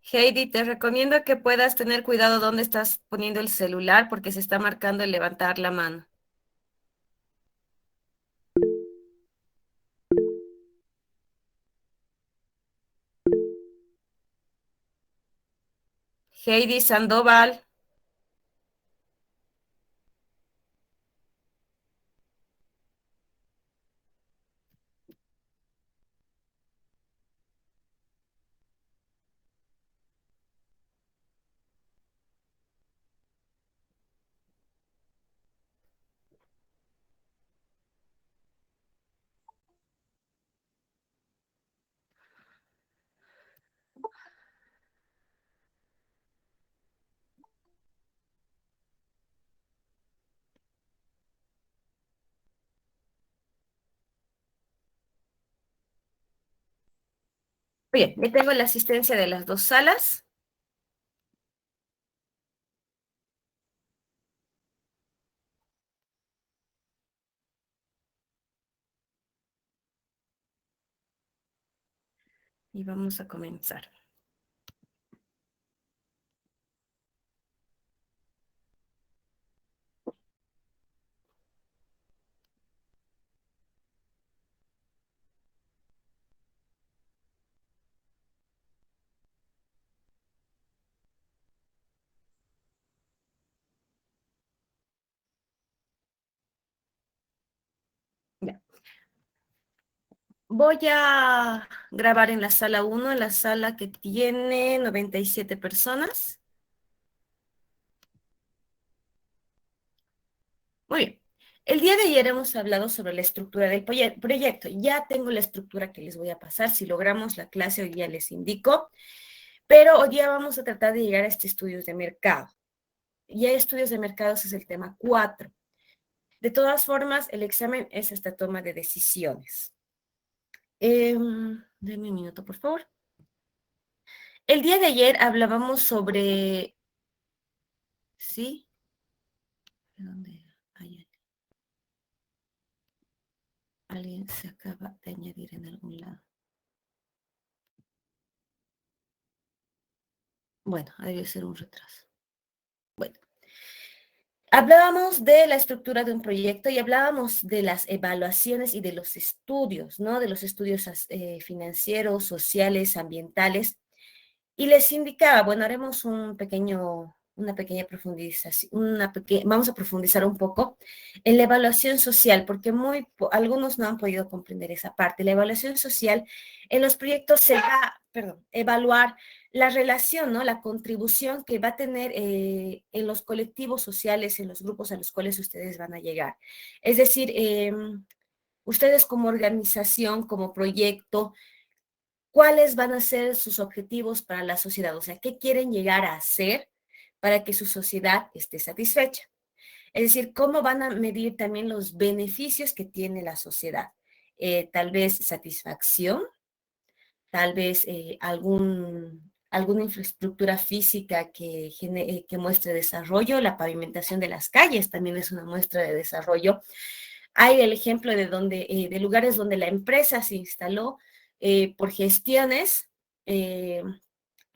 Heidi, te recomiendo que puedas tener cuidado dónde estás poniendo el celular porque se está marcando el levantar la mano. Heidi Sandoval. Bien, ya tengo la asistencia de las dos salas. Y vamos a comenzar. Ya. Voy a grabar en la sala uno, en la sala que tiene 97 personas. Muy bien. El día de ayer hemos hablado sobre la estructura del proyecto. Ya tengo la estructura que les voy a pasar. Si logramos la clase, hoy día les indico. Pero hoy día vamos a tratar de llegar a este estudios de mercado. Ya estudios de mercados es el tema 4. De todas formas, el examen es esta toma de decisiones. Denme un minuto, por favor. El día de ayer hablábamos sobre... ¿Sí? ¿Dónde era? Ahí. Alguien se acaba de añadir en algún lado. Bueno, debe ser un retraso. Bueno, hablábamos de la estructura de un proyecto y hablábamos de las evaluaciones y de los estudios, ¿no? De los estudios financieros, sociales, ambientales. Y les indicaba, bueno, haremos una pequeña profundización, vamos a profundizar un poco en la evaluación social, porque algunos no han podido comprender esa parte. La evaluación social en los proyectos se va, perdón, evaluar la relación, ¿no? La contribución que va a tener en los colectivos sociales, en los grupos a los cuales ustedes van a llegar. Es decir, ustedes como organización, como proyecto, cuáles van a ser sus objetivos para la sociedad, o sea, qué quieren llegar a hacer para que su sociedad esté satisfecha. Es decir, cómo van a medir también los beneficios que tiene la sociedad. Tal vez satisfacción, tal vez alguna infraestructura física que muestre desarrollo, la pavimentación de las calles también es una muestra de desarrollo. Hay el ejemplo de lugares donde la empresa se instaló por gestiones, eh,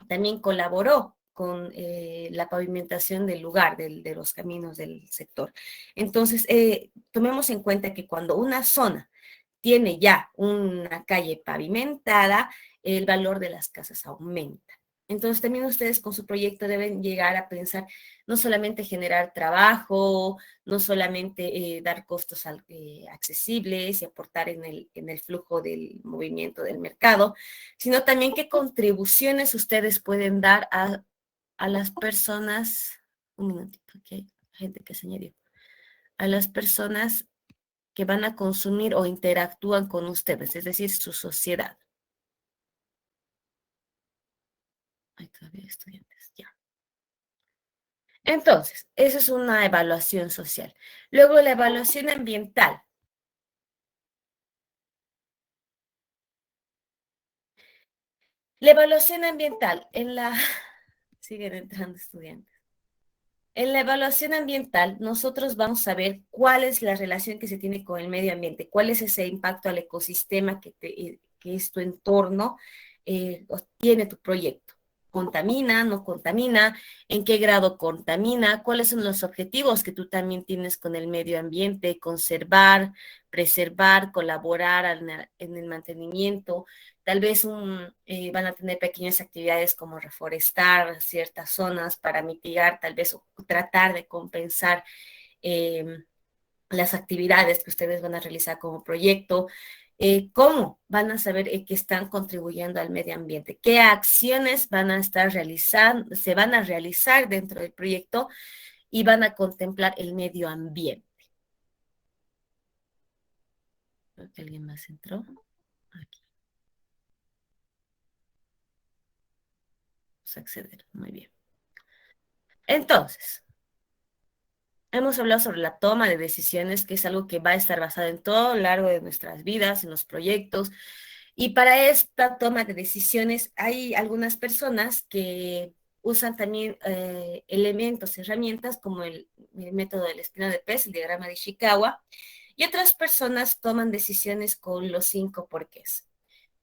también colaboró con la pavimentación del lugar, de los caminos del sector. Entonces, tomemos en cuenta que cuando una zona tiene ya una calle pavimentada, el valor de las casas aumenta. Entonces, también ustedes con su proyecto deben llegar a pensar no solamente generar trabajo, no solamente dar costos accesibles y aportar en el flujo del movimiento del mercado, sino también qué contribuciones ustedes pueden dar a las personas, un minutito, aquí hay gente que se añadió, a las personas que van a consumir o interactúan con ustedes, es decir, su sociedad. Hay todavía estudiantes, ya. Entonces, esa es una evaluación social. Luego, la evaluación ambiental. La evaluación ambiental, siguen entrando estudiantes. En la evaluación ambiental, nosotros vamos a ver cuál es la relación que se tiene con el medio ambiente, cuál es ese impacto al ecosistema que es tu entorno, tiene tu proyecto. contamina, no contamina, en qué grado contamina, cuáles son los objetivos que tú también tienes con el medio ambiente, conservar, preservar, colaborar en el mantenimiento. Tal vez van a tener pequeñas actividades como reforestar ciertas zonas para mitigar, tal vez o tratar de compensar eh, las actividades que ustedes van a realizar como proyecto. ¿Cómo van a saber que están contribuyendo al medio ambiente? ¿Qué acciones van a estar realizando, se van a realizar dentro del proyecto y van a contemplar el medio ambiente? Creo que alguien más entró. Aquí, vamos a acceder. Muy bien. Entonces, hemos hablado sobre la toma de decisiones, que es algo que va a estar basado en todo lo largo de nuestras vidas, en los proyectos. Y para esta toma de decisiones hay algunas personas que usan también elementos, herramientas como el método del espino de pez, el diagrama de Ishikawa, y otras personas toman decisiones con los 5 porqués.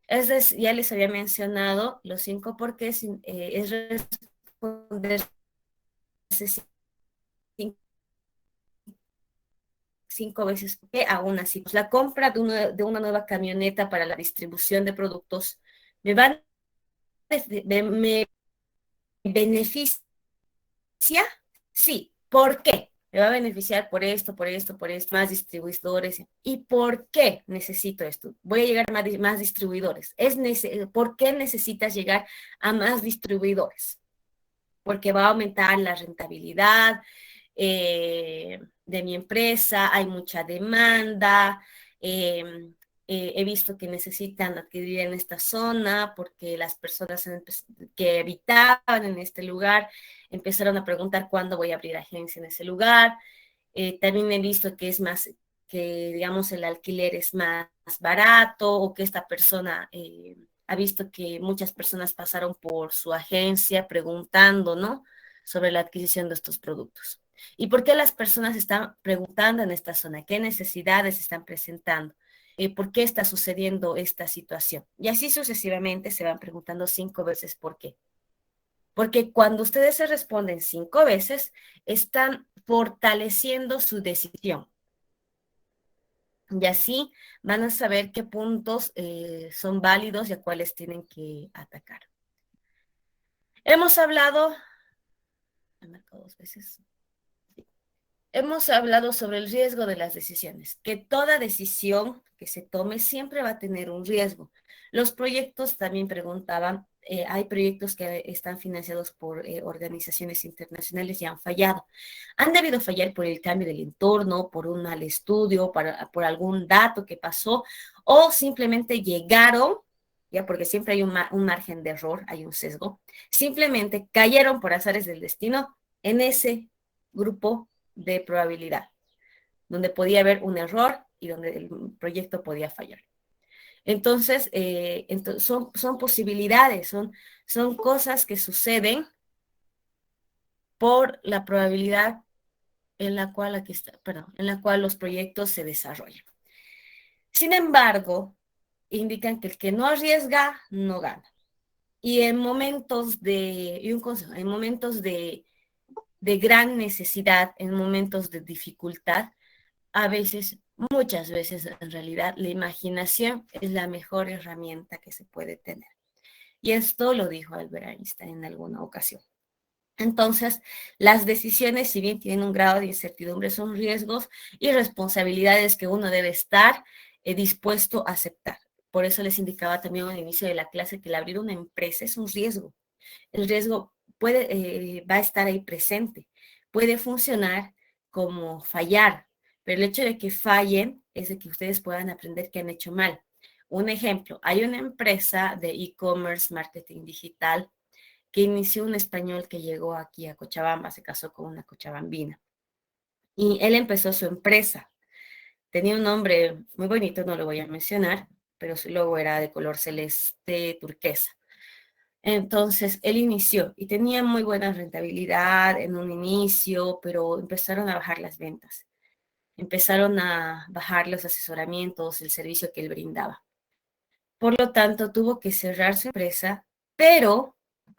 Es decir, ya les había mencionado, los 5 porqués es responder 5 veces que aún así, pues, la compra de una nueva camioneta para la distribución de productos me va me beneficia, sí. ¿Por qué? Me va a beneficiar por esto, por esto, por esto, más distribuidores. ¿Y por qué necesito esto? Voy a llegar a más distribuidores. ¿Por qué necesitas llegar a más distribuidores? Porque va a aumentar la rentabilidad, de mi empresa, hay mucha demanda, eh, he visto que necesitan adquirir en esta zona porque las personas que habitaban en este lugar empezaron a preguntar cuándo voy a abrir agencia en ese lugar. También he visto que es más, que digamos el alquiler es más barato o que esta persona ha visto que muchas personas pasaron por su agencia preguntando, ¿no? Sobre la adquisición de estos productos. ¿Y por qué las personas están preguntando en esta zona? ¿Qué necesidades están presentando? ¿Por qué está sucediendo esta situación? Y así sucesivamente se van preguntando 5 veces por qué. Porque cuando ustedes se responden 5 veces, están fortaleciendo su decisión. Y así van a saber qué puntos son válidos y a cuáles tienen que atacar. Hemos hablado, me marco 2 veces. Hemos hablado sobre el riesgo de las decisiones, que toda decisión que se tome siempre va a tener un riesgo. Los proyectos también preguntaban, hay proyectos que están financiados por organizaciones internacionales y han fallado. Han debido fallar por el cambio del entorno, por un mal estudio, por algún dato que pasó, o simplemente llegaron, ya porque siempre hay un margen de error, hay un sesgo, simplemente cayeron por azares del destino en ese grupo de probabilidad, donde podía haber un error y donde el proyecto podía fallar. Entonces, son posibilidades, son cosas que suceden por la probabilidad en la cual, aquí está, perdón, en la cual los proyectos se desarrollan. Sin embargo, indican que el que no arriesga no gana. Y en momentos y un consejo, en momentos de gran necesidad, en momentos de dificultad, a veces, muchas veces en realidad, la imaginación es la mejor herramienta que se puede tener. Y esto lo dijo Albert Einstein en alguna ocasión. Entonces, las decisiones, si bien tienen un grado de incertidumbre, son riesgos y responsabilidades que uno debe estar dispuesto a aceptar. Por eso les indicaba también al inicio de la clase que el abrir una empresa es un riesgo. El riesgo va a estar ahí presente. Puede funcionar como fallar, pero el hecho de que fallen es de que ustedes puedan aprender que han hecho mal. Un ejemplo, hay una empresa de e-commerce, marketing digital, que inició un español que llegó aquí a Cochabamba, se casó con una cochabambina. Y él empezó su empresa. Tenía un nombre muy bonito, no lo voy a mencionar, pero su logo era de color celeste turquesa. Entonces, él inició y tenía muy buena rentabilidad en un inicio, pero empezaron a bajar las ventas. Empezaron a bajar los asesoramientos, el servicio que él brindaba. Por lo tanto, tuvo que cerrar su empresa, pero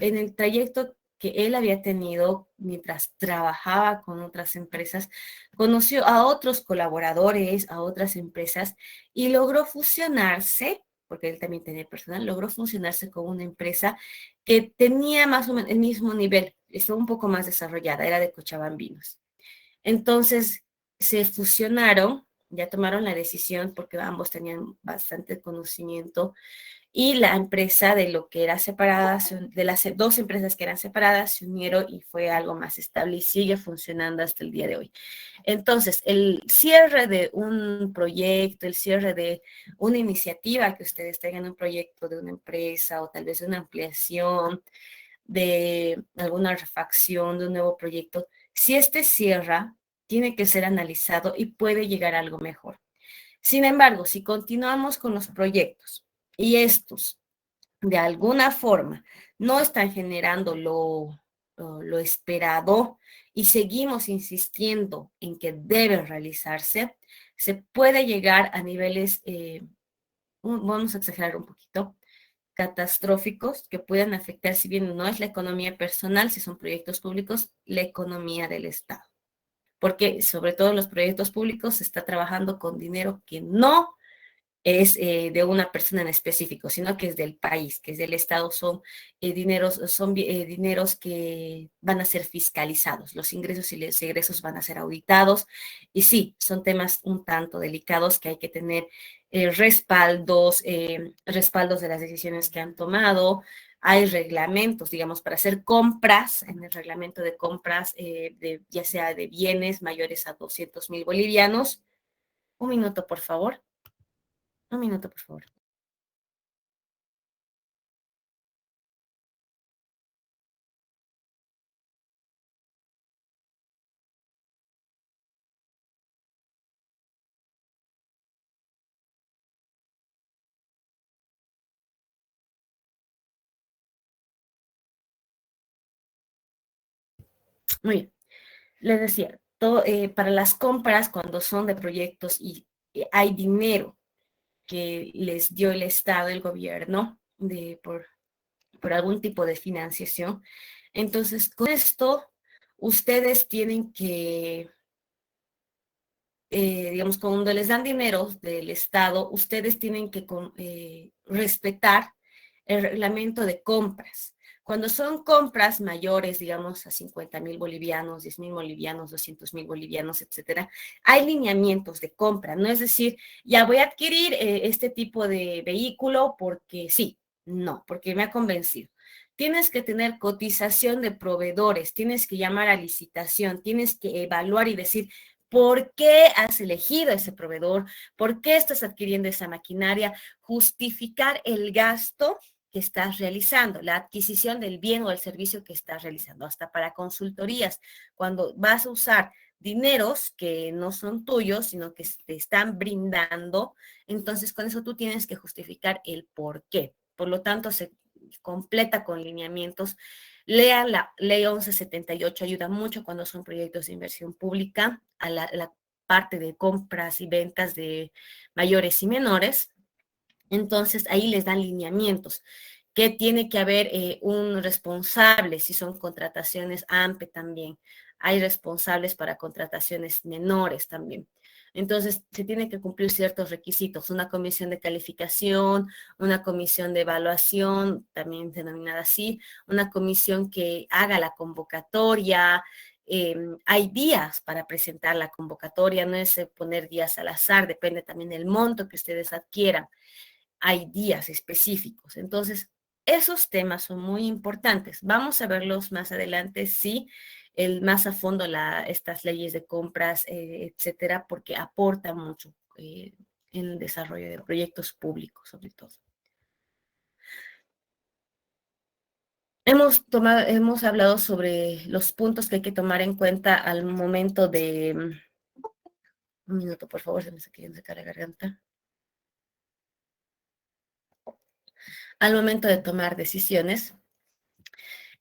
en el trayecto que él había tenido mientras trabajaba con otras empresas, conoció a otros colaboradores, a otras empresas y logró fusionarse, porque él también tenía personal, logró fusionarse con una empresa que tenía más o menos el mismo nivel, estaba un poco más desarrollada, era de Cochabambinos. Entonces se fusionaron, ya tomaron la decisión porque ambos tenían bastante conocimiento y la empresa de lo que era separada, de las dos empresas que eran separadas, se unieron y fue algo más estable y sigue funcionando hasta el día de hoy. Entonces, el cierre de un proyecto, el cierre de una iniciativa que ustedes tengan, un proyecto de una empresa o tal vez una ampliación, de alguna refacción, de un nuevo proyecto, si este cierra, tiene que ser analizado y puede llegar a algo mejor. Sin embargo, si continuamos con los proyectos y estos de alguna forma no están generando lo esperado y seguimos insistiendo en que deben realizarse, se puede llegar a niveles, vamos a exagerar un poquito, catastróficos que puedan afectar, si bien no es la economía personal, si son proyectos públicos, la economía del Estado. Porque sobre todo en los proyectos públicos se está trabajando con dinero que no es de una persona en específico, sino que es del país, que es del Estado, dineros que van a ser fiscalizados, los ingresos y los egresos van a ser auditados, y sí, son temas un tanto delicados que hay que tener respaldos de las decisiones que han tomado. Hay reglamentos, digamos, para hacer compras, en el reglamento de compras, ya sea de bienes mayores a 200.000 bolivianos. Un minuto, por favor. Un minuto, por favor. Muy bien. Les decía, para las compras, cuando son de proyectos y hay dinero que les dio el Estado, el gobierno, por algún tipo de financiación, entonces con esto ustedes tienen que, digamos, cuando les dan dinero del Estado, ustedes tienen que respetar el reglamento de compras. Cuando son compras mayores, digamos, a 50.000 bolivianos, 10.000 bolivianos, 200.000 bolivianos, etcétera, hay lineamientos de compra. No es decir, ya voy a adquirir este tipo de vehículo porque sí, no, porque me ha convencido. Tienes que tener cotización de proveedores, tienes que llamar a licitación, tienes que evaluar y decir, ¿por qué has elegido ese proveedor? ¿Por qué estás adquiriendo esa maquinaria? Justificar el gasto que estás realizando, la adquisición del bien o el servicio que estás realizando, hasta para consultorías, cuando vas a usar dineros que no son tuyos, sino que te están brindando, entonces con eso tú tienes que justificar el por qué. Por lo tanto, se completa con lineamientos. Lea la ley 1178, ayuda mucho cuando son proyectos de inversión pública, a la parte de compras y ventas de mayores y menores. Entonces ahí les dan lineamientos que tiene que haber un responsable si son contrataciones AMPE también. Hay responsables para contrataciones menores también. Entonces, se tiene que cumplir ciertos requisitos, una comisión de calificación, una comisión de evaluación, también denominada así, una comisión que haga la convocatoria. Hay días para presentar la convocatoria, no es poner días al azar, depende también del monto que ustedes adquieran, hay días específicos. Entonces, esos temas son muy importantes. Vamos a verlos más adelante, sí, más a fondo estas leyes de compras, etcétera, porque aportan mucho en el desarrollo de proyectos públicos, sobre todo. Hemos hablado sobre los puntos que hay que tomar en cuenta al momento de... Un minuto, por favor, se me está queriendo secar la garganta. Al momento de tomar decisiones,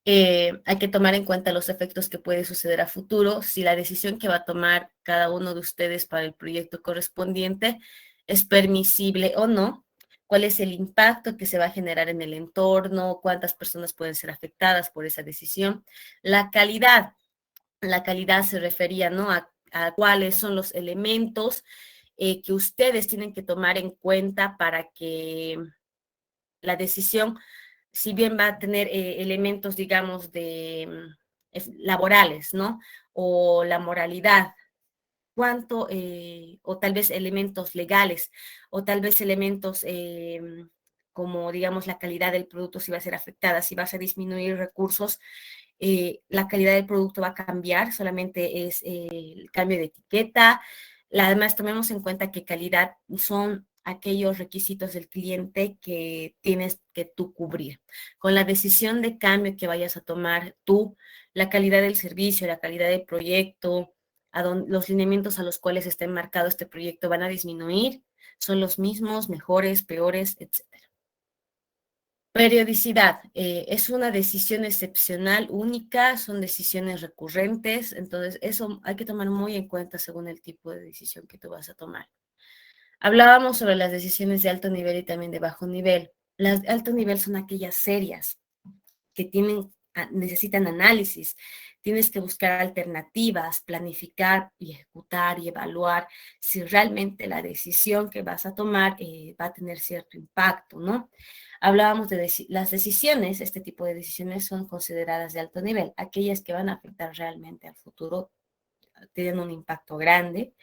hay que tomar en cuenta los efectos que puede suceder a futuro, si la decisión que va a tomar cada uno de ustedes para el proyecto correspondiente es permisible o no, cuál es el impacto que se va a generar en el entorno, cuántas personas pueden ser afectadas por esa decisión. La calidad se refería, ¿no? A cuáles son los elementos que ustedes tienen que tomar en cuenta para que la decisión, si bien va a tener elementos, digamos, laborales, ¿no? O la moralidad, cuánto, o tal vez elementos legales, o tal vez elementos como, digamos, la calidad del producto, si va a ser afectada, si vas a disminuir recursos, la calidad del producto va a cambiar, solamente es el cambio de etiqueta. Además, tomemos en cuenta que calidad son aquellos requisitos del cliente que tienes que tú cubrir. Con la decisión de cambio que vayas a tomar tú, la calidad del servicio, la calidad del proyecto, los lineamientos a los cuales está enmarcado este proyecto van a disminuir, son los mismos, mejores, peores, etc. Periodicidad, es una decisión excepcional, única, son decisiones recurrentes, entonces eso hay que tomar muy en cuenta según el tipo de decisión que tú vas a tomar. Hablábamos sobre las decisiones de alto nivel y también de bajo nivel. Las de alto nivel son aquellas serias, que necesitan análisis, tienes que buscar alternativas, planificar y ejecutar y evaluar si realmente la decisión que vas a tomar va a tener cierto impacto, ¿no? Hablábamos de las decisiones, este tipo de decisiones son consideradas de alto nivel, aquellas que van a afectar realmente al futuro, tienen un impacto grande,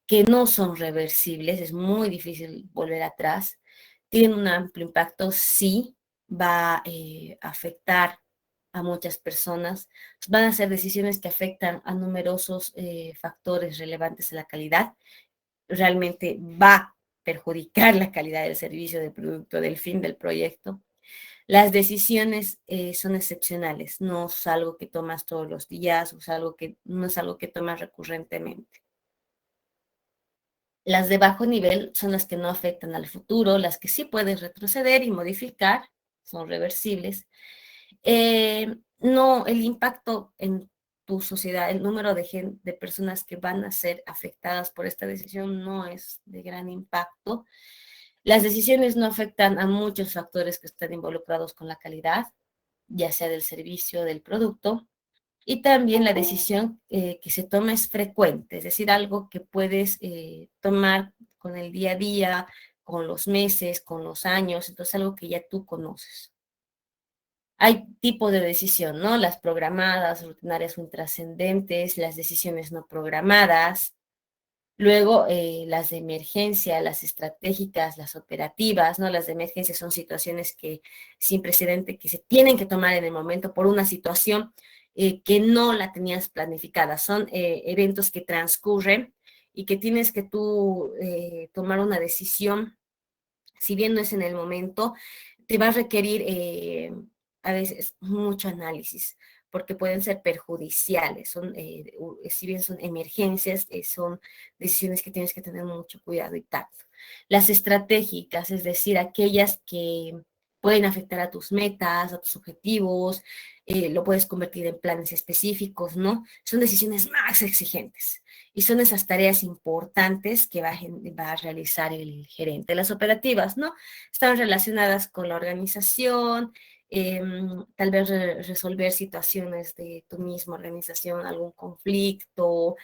que no son reversibles, es muy difícil volver atrás, tienen un amplio impacto, sí, va a afectar a muchas personas, van a ser decisiones que afectan a numerosos factores relevantes a la calidad, realmente va a perjudicar la calidad del servicio, del producto, del fin del proyecto. Las decisiones son excepcionales, no es algo que tomas todos los días, no es algo que tomas recurrentemente. Las de bajo nivel son las que no afectan al futuro, las que sí puedes retroceder y modificar, son reversibles. No, el impacto en tu sociedad, el número de personas que van a ser afectadas por esta decisión no es de gran impacto. Las decisiones no afectan a muchos factores que están involucrados con la calidad, ya sea del servicio o del producto. Y también la decisión que se toma es frecuente, es decir, algo que puedes tomar con el día a día, con los meses, con los años, entonces algo que ya tú conoces. Hay tipos de decisión, ¿no? Las programadas, rutinarias o intrascendentes, las decisiones no programadas, luego las de emergencia, las estratégicas, las operativas, ¿no? Las de emergencia son situaciones que sin precedente que se tienen que tomar en el momento por una situación que no la tenías planificada. Son eventos que transcurren y que tienes que tú tomar una decisión, si bien no es en el momento, te va a requerir a veces mucho análisis, porque pueden ser perjudiciales, si bien son emergencias, son decisiones que tienes que tener mucho cuidado y tacto. Las estratégicas, es decir, aquellas que pueden afectar a tus metas, a tus objetivos, lo puedes convertir en planes específicos, ¿no? Son decisiones más exigentes y son esas tareas importantes que va a realizar el gerente. Las operativas, ¿no? Están relacionadas con la organización, tal vez resolver situaciones de tu misma organización, algún conflicto,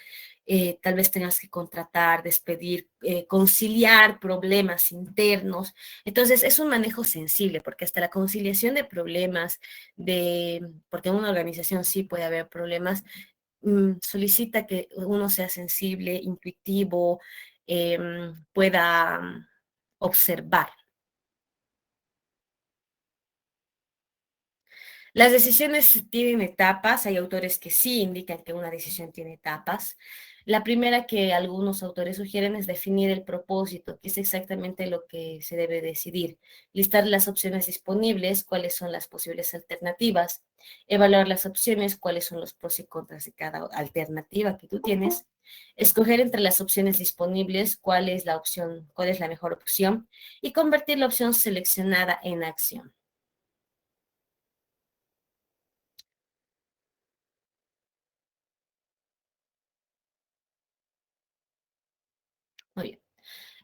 tal vez tengas que contratar, despedir, conciliar problemas internos. Entonces, es un manejo sensible, porque hasta la conciliación de problemas, porque en una organización sí puede haber problemas, solicita que uno sea sensible, intuitivo, pueda observar. Las decisiones tienen etapas, hay autores que sí indican que una decisión tiene etapas. La primera que algunos autores sugieren es definir el propósito, que es exactamente lo que se debe decidir. Listar las opciones disponibles, cuáles son las posibles alternativas, evaluar las opciones, cuáles son los pros y contras de cada alternativa que tú tienes, escoger entre las opciones disponibles cuál es la mejor opción y convertir la opción seleccionada en acción. Muy bien.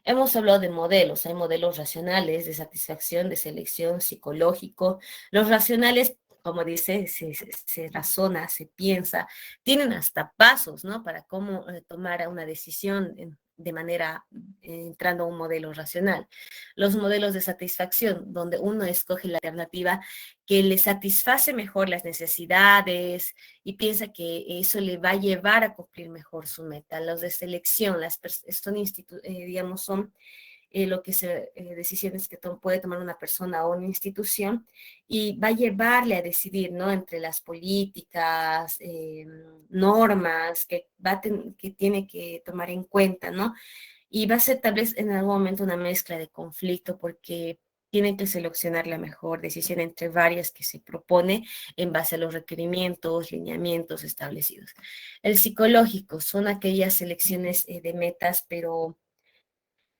Hemos hablado de modelos, hay modelos racionales de satisfacción, de selección, psicológico. Los racionales, como dice, se razona, se piensa, tienen hasta pasos, ¿no? Para cómo tomar una decisión de manera entrando a un modelo racional. Los modelos de satisfacción, donde uno escoge la alternativa que le satisface mejor las necesidades y piensa que eso le va a llevar a cumplir mejor su meta. Los de selección, son digamos, son lo que se, decisiones que puede tomar una persona o una institución y va a llevarle a decidir, ¿no? Entre las políticas, normas que tiene que tomar en cuenta, ¿no? Y va a ser tal vez en algún momento una mezcla de conflicto porque tienen que seleccionar la mejor decisión entre varias que se propone en base a los requerimientos, lineamientos establecidos. El psicológico son aquellas selecciones de metas, pero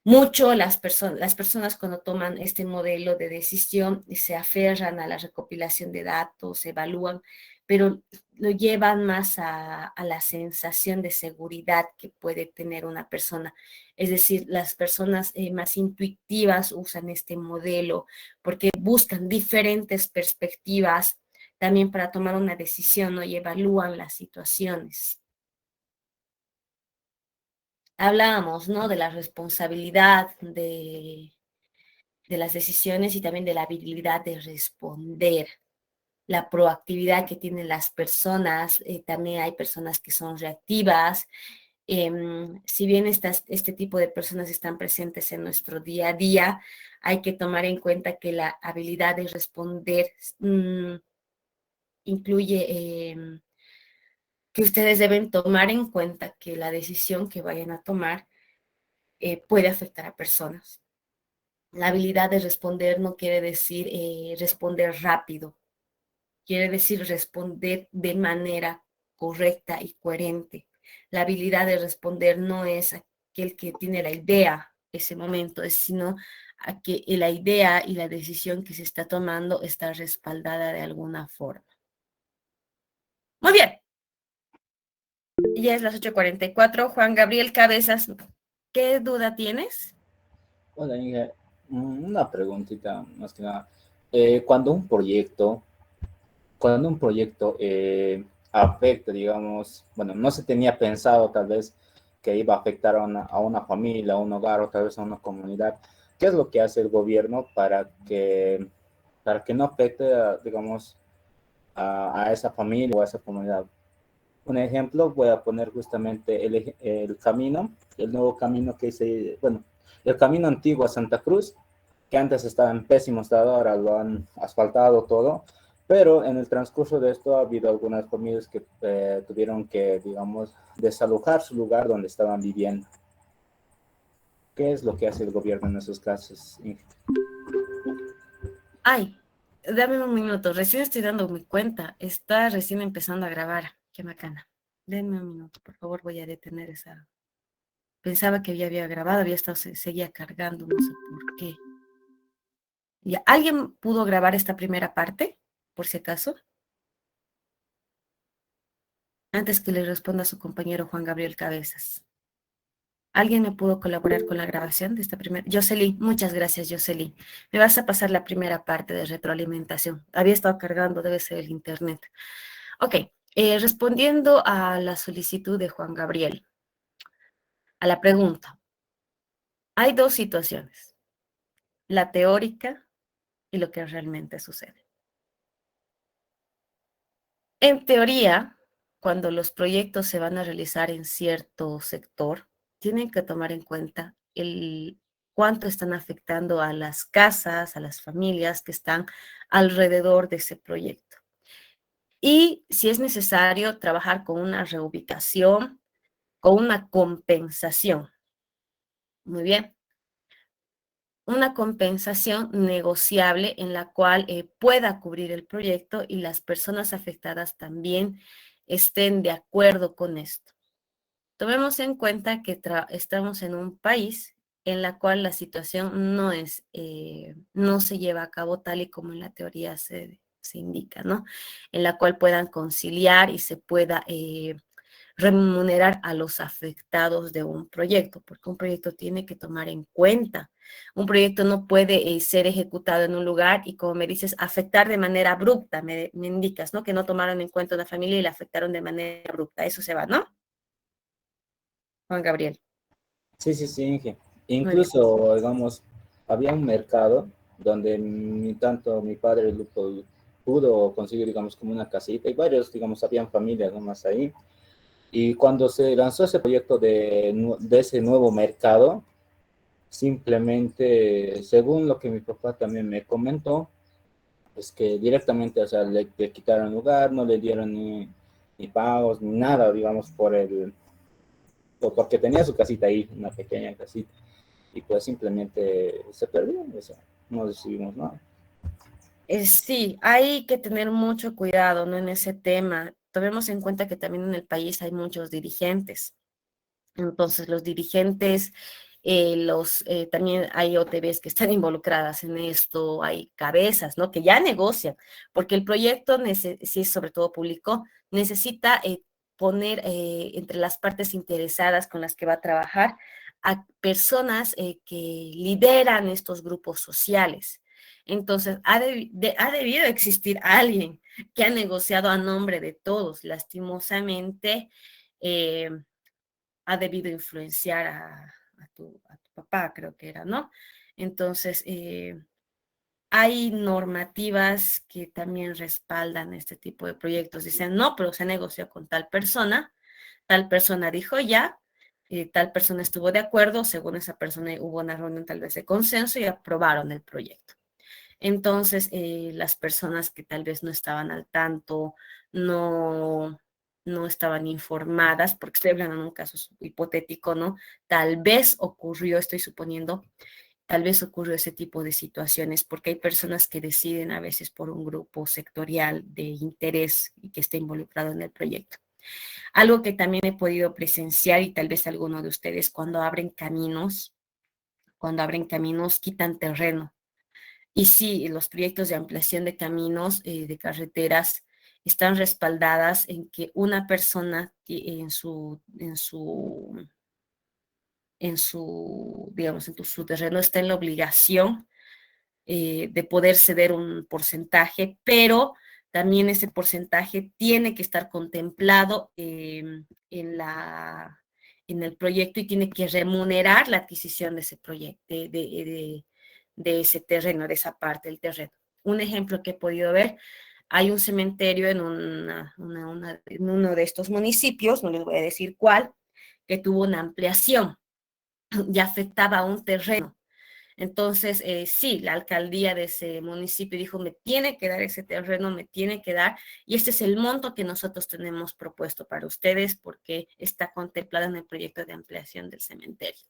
mucho las personas cuando toman este modelo de decisión se aferran a la recopilación de datos, evalúan, pero lo llevan más a la sensación de seguridad que puede tener una persona. Es decir, las personas más intuitivas usan este modelo porque buscan diferentes perspectivas también para tomar una decisión, ¿no? Y evalúan las situaciones. Hablábamos, ¿no? De la responsabilidad de las decisiones y también de la habilidad de responder, la proactividad que tienen las personas, también hay personas que son reactivas. Si bien este tipo de personas están presentes en nuestro día a día, hay que tomar en cuenta que la habilidad de responder incluye que ustedes deben tomar en cuenta que la decisión que vayan a tomar puede afectar a personas. La habilidad de responder no quiere decir responder rápido, quiere decir responder de manera correcta y coherente. La habilidad de responder no es aquel que tiene la idea ese momento, sino a que la idea y la decisión que se está tomando está respaldada de alguna forma. Muy bien, ya es las 8:44. Juan Gabriel Cabezas, ¿qué duda tienes? Hola, Inge. Una preguntita más que nada. Eh, cuando un proyecto, cuando un proyecto afecta, digamos, bueno, no se tenía pensado tal vez que iba a afectar a una familia, a un hogar o tal vez a una comunidad, ¿qué es lo que hace el gobierno para que no afecte, digamos, a esa familia o a esa comunidad? Un ejemplo, voy a poner justamente el camino, el nuevo camino que se, bueno, el camino antiguo a Santa Cruz, que antes estaba en pésimo estado, ahora lo han asfaltado todo, pero en el transcurso de esto ha habido algunas familias que tuvieron que, digamos, desalojar su lugar donde estaban viviendo. ¿Qué es lo que hace el gobierno en esos casos? Ay, dame un minuto, recién estoy dando mi cuenta, está recién empezando a grabar, qué macana. Denme un minuto, por favor, voy a detener esa. Pensaba que ya había grabado, había estado, seguía cargando, no sé por qué. Ya, ¿alguien pudo grabar esta primera parte, por si acaso? Antes que le responda a su compañero Juan Gabriel Cabezas. ¿Alguien me pudo colaborar con la grabación de esta primera? Jocelyn, muchas gracias, Jocelyn. Me vas a pasar la primera parte de retroalimentación. Había estado cargando, debe ser el internet. Ok, respondiendo a la solicitud de Juan Gabriel, a la pregunta, hay dos situaciones, la teórica y lo que realmente sucede. En teoría, cuando los proyectos se van a realizar en cierto sector, tienen que tomar en cuenta el cuánto están afectando a las casas, a las familias que están alrededor de ese proyecto. Y si es necesario trabajar con una reubicación, con una compensación. Muy bien. Una compensación negociable en la cual pueda cubrir el proyecto y las personas afectadas también estén de acuerdo con esto. Tomemos en cuenta que estamos en un país en la cual la situación no se lleva a cabo tal y como en la teoría se indica, ¿no? En la cual puedan conciliar y se pueda remunerar a los afectados de un proyecto, porque un proyecto tiene que tomar en cuenta. Un proyecto no puede ser ejecutado en un lugar y, como me dices, afectar de manera abrupta, me indicas, ¿no? Que no tomaron en cuenta una familia y la afectaron de manera abrupta. Eso se va, ¿no? Juan Gabriel. Sí, sí, sí, Inge. Muy bien. Incluso, digamos, había un mercado donde tanto mi padre pudo conseguir, digamos, como una casita y varios, digamos, habían familias nomás ahí. Y cuando se lanzó ese proyecto de ese nuevo mercado, simplemente, según lo que mi papá también me comentó, es que directamente, o sea, le quitaron lugar, no le dieron ni pagos, ni nada, digamos, porque tenía su casita ahí, una pequeña casita, y pues simplemente se perdió, o sea, no decidimos nada. Sí, hay que tener mucho cuidado, ¿no? En ese tema. Tomemos en cuenta que también en el país hay muchos dirigentes. Entonces, los dirigentes, también hay OTBs que están involucradas en esto, hay cabezas, ¿no? Que ya negocian, porque el proyecto, si es sobre todo público, necesita poner entre las partes interesadas con las que va a trabajar a personas que lideran estos grupos sociales. Entonces, ha debido existir alguien que ha negociado a nombre de todos. Lastimosamente, eh, ha debido influenciar a tu papá, creo que era, ¿no? Entonces, hay normativas que también respaldan este tipo de proyectos. Dicen, no, pero se negoció con tal persona dijo ya, tal persona estuvo de acuerdo, según esa persona hubo una reunión tal vez de consenso y aprobaron el proyecto. Entonces, las personas que tal vez no estaban al tanto, no, no estaban informadas, porque estoy hablando de un caso hipotético, ¿no? Tal vez ocurrió, estoy suponiendo, tal vez ocurrió ese tipo de situaciones, porque hay personas que deciden a veces por un grupo sectorial de interés y que esté involucrado en el proyecto. Algo que también he podido presenciar y tal vez alguno de ustedes cuando abren caminos, quitan terreno. Y sí, los proyectos de ampliación de caminos, de carreteras, están respaldadas en que una persona digamos, su terreno está en la obligación de poder ceder un porcentaje, pero también ese porcentaje tiene que estar contemplado en el proyecto y tiene que remunerar la adquisición de ese proyecto, de ese terreno, de esa parte del terreno. Un ejemplo que he podido ver, hay un cementerio en uno de estos municipios, no les voy a decir cuál, que tuvo una ampliación y afectaba a un terreno. Entonces, sí, la alcaldía de ese municipio dijo, me tiene que dar ese terreno, me tiene que dar, y este es el monto que nosotros tenemos propuesto para ustedes porque está contemplado en el proyecto de ampliación del cementerio.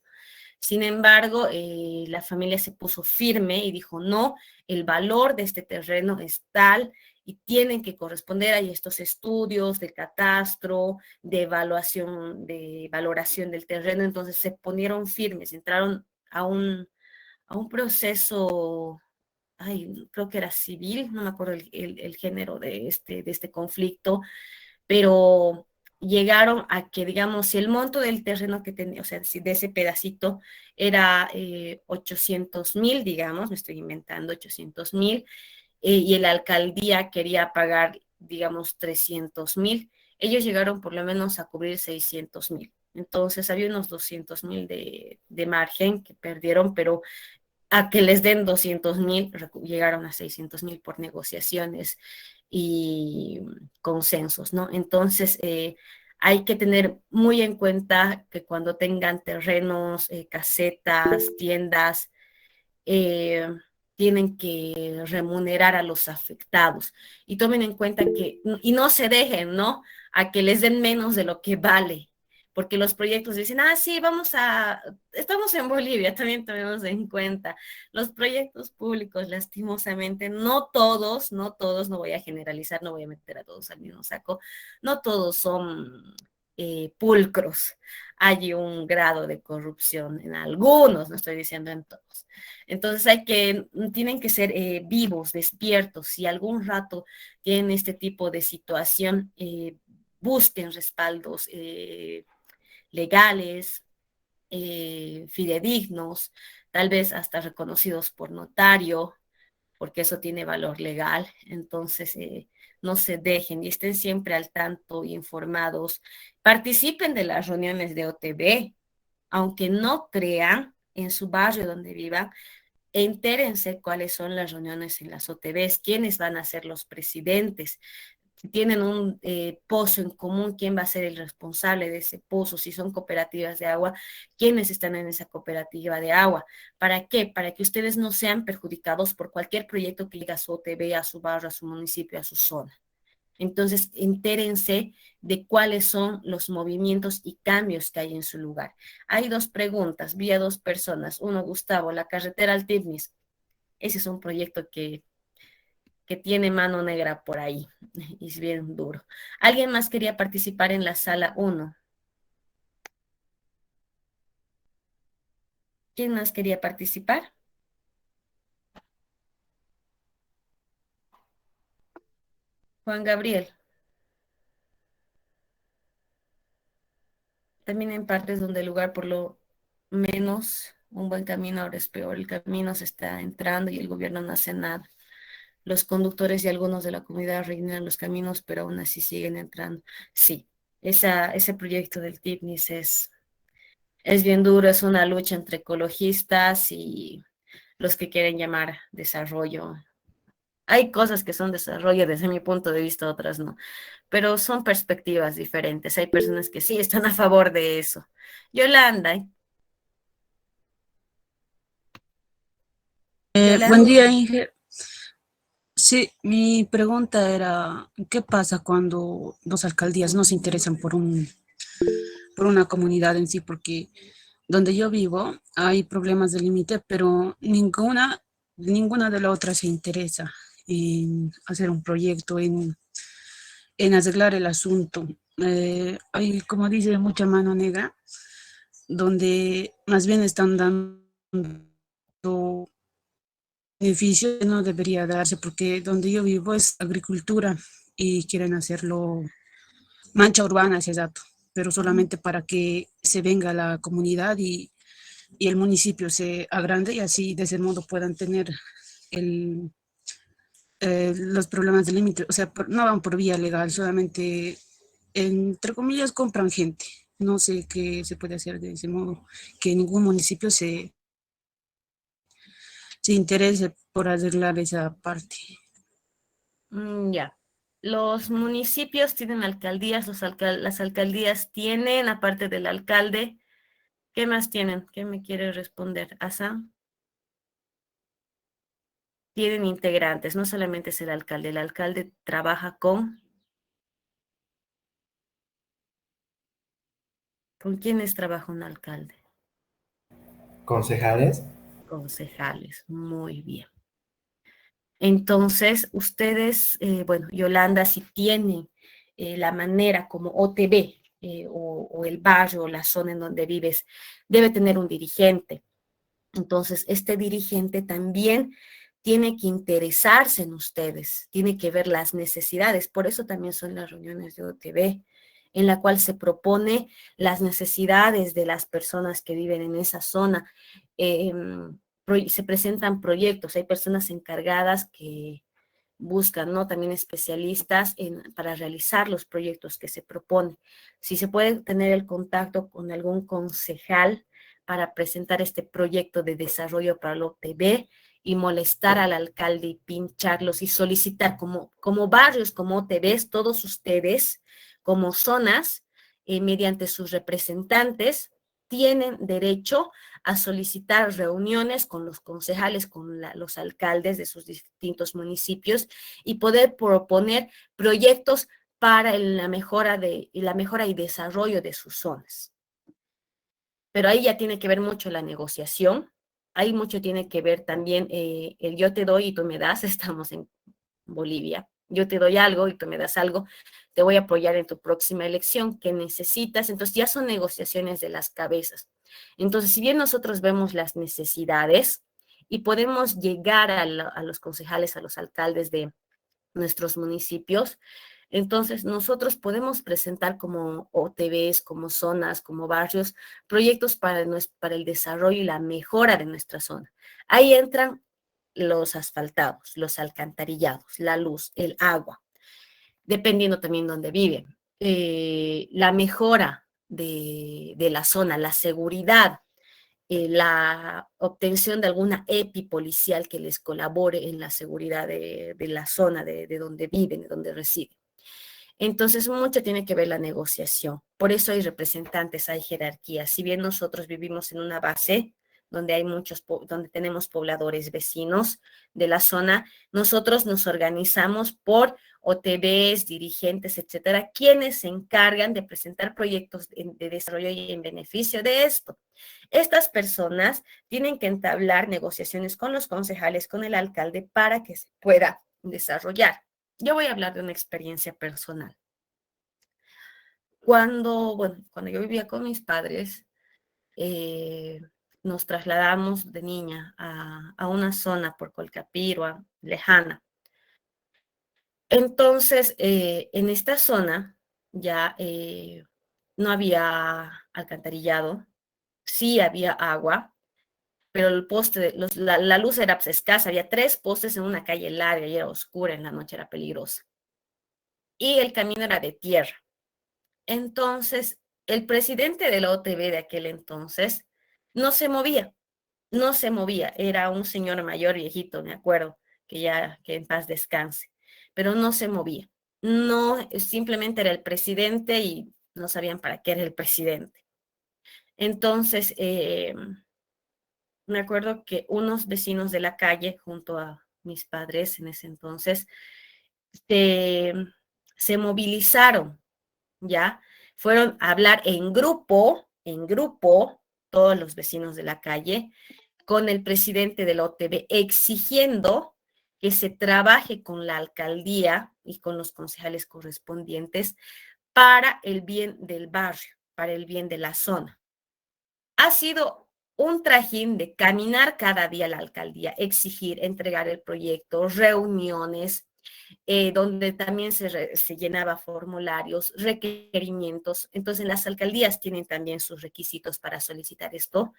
Sin embargo, la familia se puso firme y dijo, no, el valor de este terreno es tal y tienen que corresponder a estos estudios de catastro, de evaluación, de valoración del terreno. Entonces se ponieron firmes, entraron a un proceso, ay, creo que era civil, no me acuerdo el género de este conflicto, pero llegaron a que, digamos, si el monto del terreno que tenía, o sea, si de ese pedacito era 800,000, digamos, me estoy inventando 800,000, y la alcaldía quería pagar, digamos, 300,000, ellos llegaron por lo menos a cubrir 600,000. Entonces había unos 200,000 de margen que perdieron, pero a que les den 200,000, llegaron a 600,000 por negociaciones y consensos, ¿no? Entonces, hay que tener muy en cuenta que cuando tengan terrenos, casetas, tiendas, eh, tienen que remunerar a los afectados y tomen en cuenta y no se dejen, ¿no? A que les den menos de lo que vale, porque los proyectos dicen, sí, estamos en Bolivia, también tenemos en cuenta, los proyectos públicos, lastimosamente, no todos, no voy a generalizar, no voy a meter a todos al mismo saco, no todos son pulcros, hay un grado de corrupción en algunos, no estoy diciendo en todos. Entonces tienen que ser vivos, despiertos. Si algún rato tienen este tipo de situación, busquen respaldos legales, fidedignos, tal vez hasta reconocidos por notario, porque eso tiene valor legal. Entonces, no se dejen y estén siempre al tanto, informados. Participen de las reuniones de OTB, aunque no crean en su barrio donde vivan, entérense cuáles son las reuniones en las OTBs, quiénes van a ser los presidentes, si tienen un pozo en común, quién va a ser el responsable de ese pozo, si son cooperativas de agua, quiénes están en esa cooperativa de agua. ¿Para qué? Para que ustedes no sean perjudicados por cualquier proyecto que llegue a su OTB, a su barrio, a su municipio, a su zona. Entonces, entérense de cuáles son los movimientos y cambios que hay en su lugar. Hay dos preguntas, vi a dos personas. Uno, Gustavo, la carretera al Tifnis. Ese es un proyecto que tiene mano negra por ahí y es bien duro. ¿Alguien más quería participar en la sala 1? ¿Quién más quería participar? Juan Gabriel. También en partes donde el lugar por lo menos un buen camino ahora es peor. El camino se está entrando y el gobierno no hace nada. Los conductores y algunos de la comunidad rellenan los caminos, pero aún así siguen entrando. Sí, ese proyecto del TIPNIS es bien duro, es una lucha entre ecologistas y los que quieren llamar desarrollo. Hay cosas que son desarrollo desde mi punto de vista, otras no, pero son perspectivas diferentes. Hay personas que sí están a favor de eso. Yolanda, Buen Yolanda, día, Inge. Sí, mi pregunta era, ¿qué pasa cuando dos alcaldías no se interesan por una comunidad en sí? Porque donde yo vivo hay problemas de límite, pero ninguna de las otras se interesa en hacer un proyecto, en arreglar el asunto. Hay, como dice, mucha mano negra, donde más bien están dando beneficio que no debería darse, porque donde yo vivo es agricultura y quieren hacerlo mancha urbana ese dato, pero solamente para que se venga la comunidad y el municipio se agrande y así de ese modo puedan tener el, los problemas de límite. O sea, no van por vía legal, solamente, entre comillas, compran gente. No sé qué se puede hacer de ese modo, que ningún municipio se interese por arreglar esa parte. ya. Los municipios tienen alcaldías, las alcaldías tienen, aparte del alcalde, ¿qué más tienen? ¿Qué me quiere responder? ¿Asa? Tienen integrantes, no solamente es el alcalde trabaja ¿con quiénes trabaja un alcalde? Concejales. Concejales, muy bien. Entonces, ustedes, bueno, Yolanda, si tienen la manera como OTB o el barrio o la zona en donde vives, debe tener un dirigente. Entonces, este dirigente también tiene que interesarse en ustedes, tiene que ver las necesidades. Por eso también son las reuniones de OTB, en la cual se propone las necesidades de las personas que viven en esa zona. Eh, se presentan proyectos, hay personas encargadas que buscan, ¿no? También especialistas para realizar los proyectos que se proponen. Si se puede tener el contacto con algún concejal para presentar este proyecto de desarrollo para el OTB y molestar al alcalde y pincharlos y solicitar como barrios, como OTBs, todos ustedes, como zonas, mediante sus representantes, tienen derecho a solicitar reuniones con los concejales, con los alcaldes de sus distintos municipios y poder proponer proyectos para la mejora y desarrollo de sus zonas. Pero ahí ya tiene que ver mucho la negociación, ahí mucho tiene que ver también el yo te doy y tú me das, estamos en Bolivia, yo te doy algo y tú me das algo, te voy a apoyar en tu próxima elección, ¿qué necesitas? Entonces ya son negociaciones de las cabezas. Entonces, si bien nosotros vemos las necesidades y podemos llegar a los concejales, a los alcaldes de nuestros municipios, Entonces, nosotros podemos presentar como OTBs, como zonas, como barrios, proyectos para el desarrollo y la mejora de nuestra zona. Ahí entran los asfaltados, los alcantarillados, la luz, el agua, dependiendo también dónde viven. La mejora de la zona, la seguridad, la obtención de alguna EPI policial que les colabore en la seguridad de la zona de donde viven, de donde residen. Entonces, mucho tiene que ver la negociación. Por eso hay representantes, hay jerarquías. Si bien nosotros vivimos en una base donde hay donde tenemos pobladores vecinos de la zona, nosotros nos organizamos por OTBs, dirigentes, etcétera, quienes se encargan de presentar proyectos de desarrollo y en beneficio de esto. Estas personas tienen que entablar negociaciones con los concejales, con el alcalde, para que se pueda desarrollar. Yo voy a hablar de una experiencia personal. Cuando yo vivía con mis padres, nos trasladamos de niña a una zona por Colcapirua, lejana. Entonces, en esta zona ya no había alcantarillado, sí había agua, pero el poste, la luz era escasa, había 3 postes en una calle larga y era oscura, en la noche era peligrosa. Y el camino era de tierra. Entonces, el presidente de la OTB de aquel entonces no se movía, no se movía. Era un señor mayor, viejito, me acuerdo, que en paz descanse, pero no se movía. No, simplemente era el presidente y no sabían para qué era el presidente. Entonces, me acuerdo que unos vecinos de la calle, junto a mis padres en ese entonces, se, se movilizaron, ¿ya? Fueron a hablar en grupo, todos los vecinos de la calle, con el presidente de la OTB, exigiendo que se trabaje con la alcaldía y con los concejales correspondientes para el bien del barrio, para el bien de la zona. Ha sido un trajín de caminar cada día a la alcaldía, exigir, entregar el proyecto, reuniones, donde también se llenaba formularios, requerimientos. Entonces, las alcaldías tienen también sus requisitos para solicitar esto.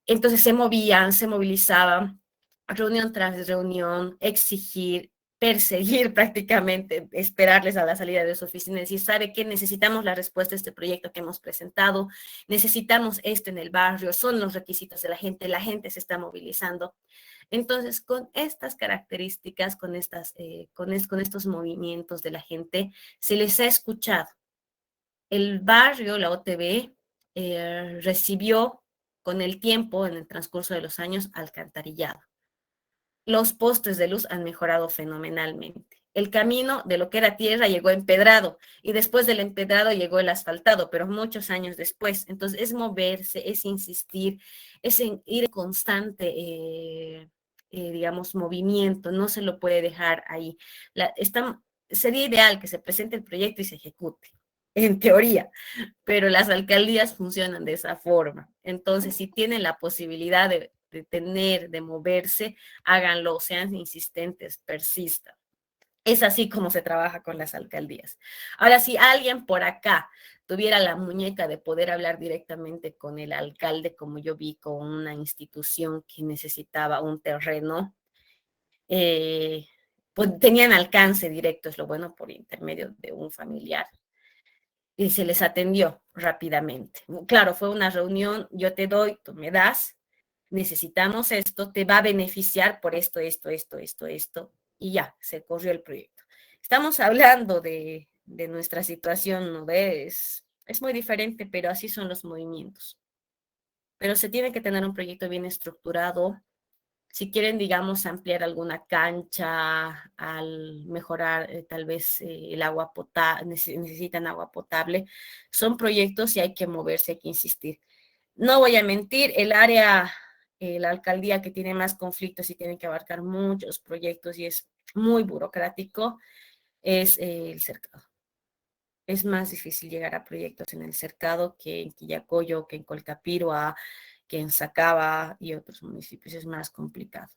Entonces, se movían, se movilizaban, reunión tras reunión, exigir, perseguir prácticamente, esperarles a la salida de su oficina y decir, ¿sabe qué? Necesitamos la respuesta a este proyecto que hemos presentado, necesitamos esto en el barrio, son los requisitos de la gente se está movilizando. Entonces, con estas características, con estos movimientos de la gente, se les ha escuchado. El barrio, la OTB, recibió con el tiempo, en el transcurso de los años, alcantarillado. Los postes de luz han mejorado fenomenalmente. El camino de lo que era tierra llegó empedrado y después del empedrado llegó el asfaltado, pero muchos años después. Entonces es moverse, es insistir, es ir en constante, digamos, movimiento, no se lo puede dejar ahí. Sería ideal que se presente el proyecto y se ejecute, en teoría, pero las alcaldías funcionan de esa forma. Entonces, si tienen la posibilidad de moverse, háganlo, sean insistentes, persistan. Es así como se trabaja con las alcaldías. Ahora, si alguien por acá tuviera la muñeca de poder hablar directamente con el alcalde, como yo vi con una institución que necesitaba un terreno, pues tenían alcance directo, es lo bueno, por intermedio de un familiar y se les atendió rápidamente. Claro, fue una reunión, yo te doy, tú me das, necesitamos esto, te va a beneficiar por esto, y ya, se corrió el proyecto. Estamos hablando de nuestra situación, ¿no ves? Es muy diferente, pero así son los movimientos. Pero se tiene que tener un proyecto bien estructurado. Si quieren, digamos, ampliar alguna cancha, al mejorar tal vez el agua potable, necesitan agua potable, son proyectos y hay que moverse, hay que insistir. No voy a mentir, la alcaldía que tiene más conflictos y tiene que abarcar muchos proyectos y es muy burocrático, es el cercado. Es más difícil llegar a proyectos en el cercado que en Quillacollo, que en Colcapirua, que en Sacaba y otros municipios, es más complicado.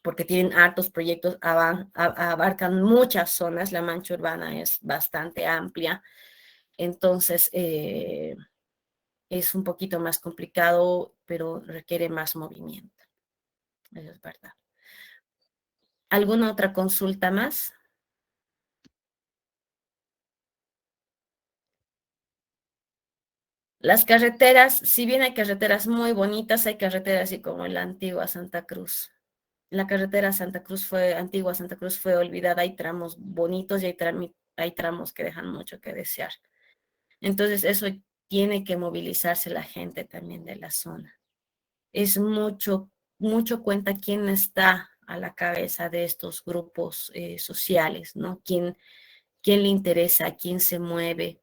porque tienen hartos proyectos, abarcan muchas zonas, la mancha urbana es bastante amplia, entonces es un poquito más complicado, pero requiere más movimiento, eso es verdad. ¿Alguna otra consulta más? Las carreteras, si bien hay carreteras muy bonitas, hay carreteras así como en la antigua Santa Cruz. La carretera antigua Santa Cruz fue olvidada, hay tramos bonitos y hay tramos que dejan mucho que desear. Entonces eso tiene que movilizarse la gente también de la zona. Es mucho cuenta quién está a la cabeza de estos grupos sociales, ¿no? ¿Quién le interesa? ¿Quién se mueve?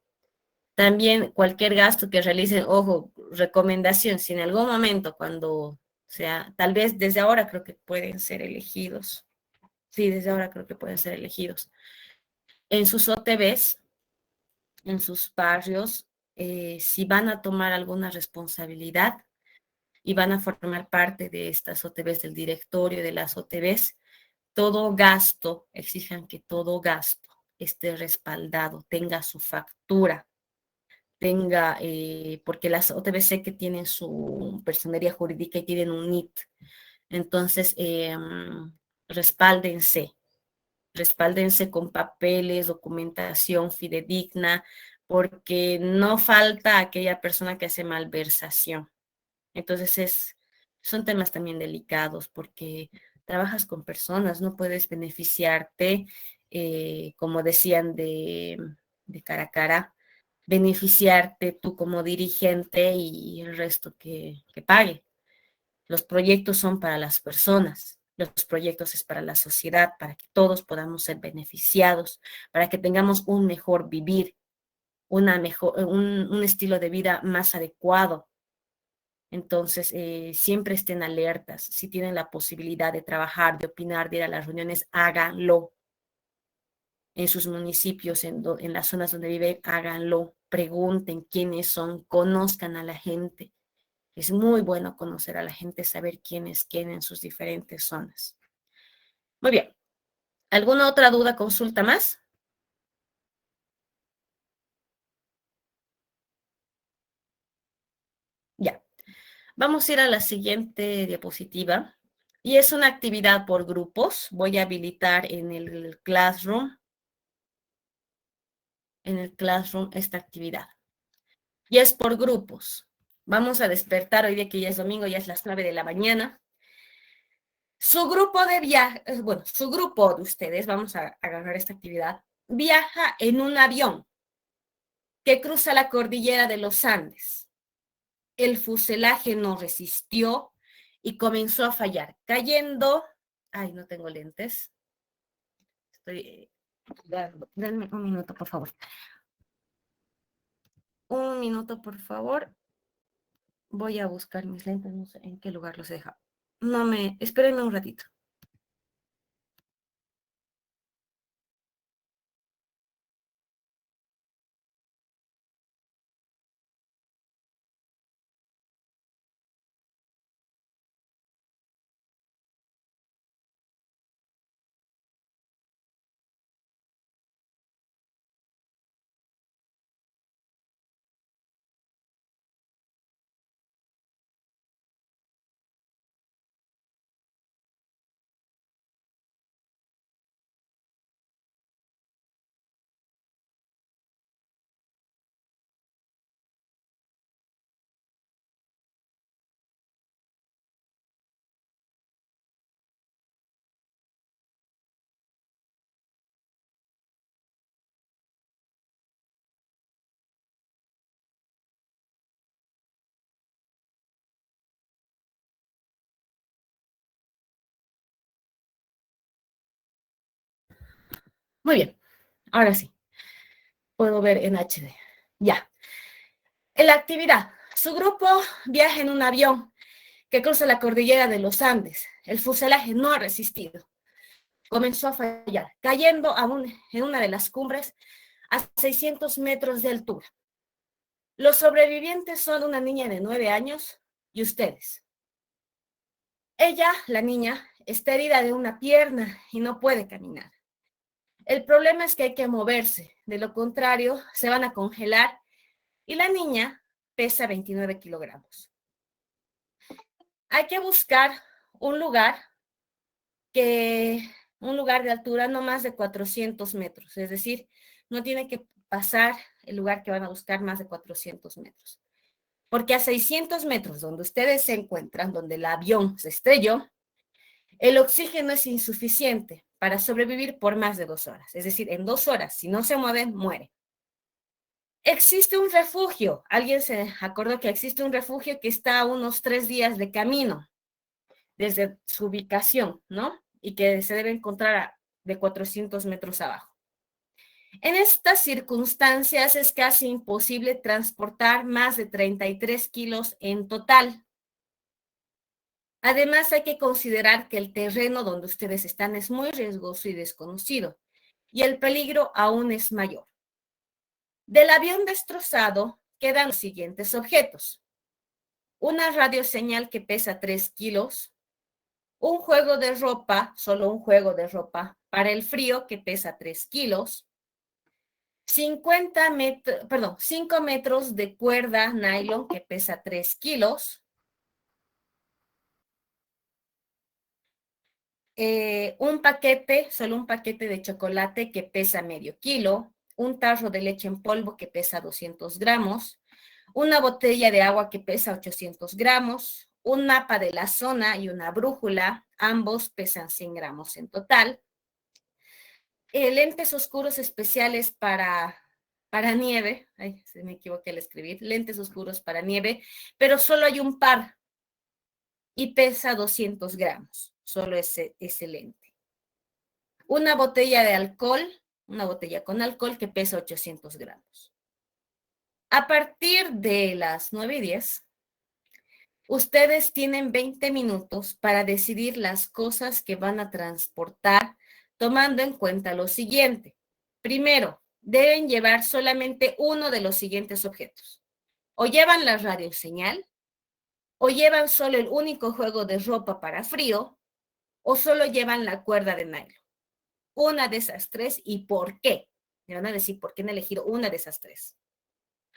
También cualquier gasto que realicen, ojo, recomendación, si en algún momento cuando sea, tal vez desde ahora creo que pueden ser elegidos. Sí, desde ahora creo que pueden ser elegidos. En sus OTBs, en sus barrios, si van a tomar alguna responsabilidad y van a formar parte de estas OTBs, del directorio de las OTBs, todo gasto, exijan que todo gasto esté respaldado, tenga su factura, porque las OTBC que tienen su personería jurídica y tienen un NIT, entonces respáldense, respáldense con papeles, documentación fidedigna, porque no falta aquella persona que hace malversación. Entonces son temas también delicados porque trabajas con personas, no puedes beneficiarte, como decían, de cara a cara, beneficiarte tú como dirigente y el resto que pague. Los proyectos son para las personas, los proyectos es para la sociedad, para que todos podamos ser beneficiados, para que tengamos un mejor vivir, un estilo de vida más adecuado. Entonces, siempre estén alertas. Si tienen la posibilidad de trabajar, de opinar, de ir a las reuniones, háganlo. En sus municipios, en las zonas donde viven, háganlo. Pregunten quiénes son, conozcan a la gente. Es muy bueno conocer a la gente, saber quién es quién en sus diferentes zonas. Muy bien. ¿Alguna otra duda, consulta más? Ya. Vamos a ir a la siguiente diapositiva. Y es una actividad por grupos. Voy a habilitar en el Classroom esta actividad. Y es por grupos. Vamos a despertar hoy día que ya es domingo, ya es las 9 de la mañana. Su grupo de viaje, bueno, su grupo de ustedes, vamos a agarrar esta actividad, viaja en un avión que cruza la cordillera de los Andes. El fuselaje no resistió y comenzó a fallar, cayendo, ay, no tengo lentes, denme un minuto, por favor. Un minuto, por favor. Voy a buscar mis lentes, no sé en qué lugar los he dejado. Espérenme un ratito. Muy bien, ahora sí, puedo ver en HD. Ya. En la actividad, su grupo viaja en un avión que cruza la cordillera de los Andes. El fuselaje no ha resistido. Comenzó a fallar, cayendo en una de las cumbres a 600 metros de altura. Los sobrevivientes son una niña de 9 años y ustedes. Ella, la niña, está herida de una pierna y no puede caminar. El problema es que hay que moverse, de lo contrario se van a congelar y la niña pesa 29 kilogramos. Hay que buscar un lugar de altura no más de 400 metros, es decir, no tiene que pasar el lugar que van a buscar más de 400 metros. Porque a 600 metros donde ustedes se encuentran, donde el avión se estrelló, el oxígeno es insuficiente para sobrevivir por más de 2 horas. Es decir, en 2 horas, si no se mueven, muere. Existe un refugio. Alguien se acordó que existe un refugio que está a unos 3 días de camino desde su ubicación, ¿no? Y que se debe encontrar de 400 metros abajo. En estas circunstancias es casi imposible transportar más de 33 kilos en total. Además, hay que considerar que el terreno donde ustedes están es muy riesgoso y desconocido, y el peligro aún es mayor. Del avión destrozado quedan los siguientes objetos: una radioseñal que pesa 3 kilos, un juego de ropa, solo un juego de ropa para el frío que pesa 3 kilos, 5 metros de cuerda nylon que pesa 3 kilos, solo un paquete de chocolate que pesa medio kilo, un tarro de leche en polvo que pesa 200 gramos, una botella de agua que pesa 800 gramos, un mapa de la zona y una brújula, ambos pesan 100 gramos en total, lentes oscuros especiales para nieve, ay, se me equivoqué al escribir, lentes oscuros para nieve, pero solo hay un par y pesa 200 gramos, solo ese lente. Una botella de alcohol, una botella con alcohol que pesa 800 gramos. A partir de las 9:10, ustedes tienen 20 minutos para decidir las cosas que van a transportar, tomando en cuenta lo siguiente. Primero, deben llevar solamente uno de los siguientes objetos. O llevan la radioseñal, o llevan solo el único juego de ropa para frío, o solo llevan la cuerda de nylon. Una de esas tres, ¿y por qué? Me van a decir por qué han elegido una de esas tres.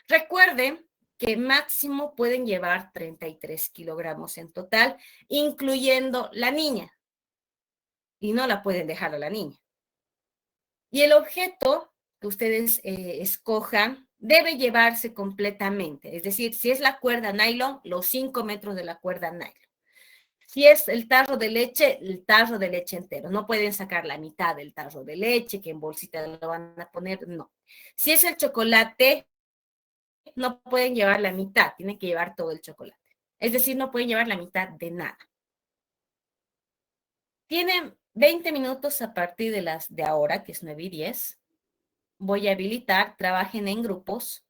Recuerden que máximo pueden llevar 33 kilogramos en total, incluyendo la niña. Y no la pueden dejar a la niña. Y el objeto que ustedes escojan debe llevarse completamente. Es decir, si es la cuerda nylon, los 5 metros de la cuerda nylon. Si es el tarro de leche entero. No pueden sacar la mitad del tarro de leche, que en bolsita lo van a poner, no. Si es el chocolate, no pueden llevar la mitad, tienen que llevar todo el chocolate. Es decir, no pueden llevar la mitad de nada. Tienen 20 minutos a partir de ahora, que es 9:10. Voy a habilitar, trabajen en grupos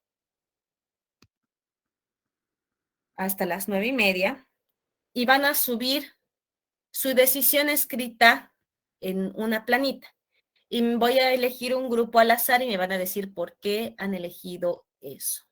hasta las 9:30 y van a subir su decisión escrita en una planita. Y voy a elegir un grupo al azar y me van a decir por qué han elegido eso.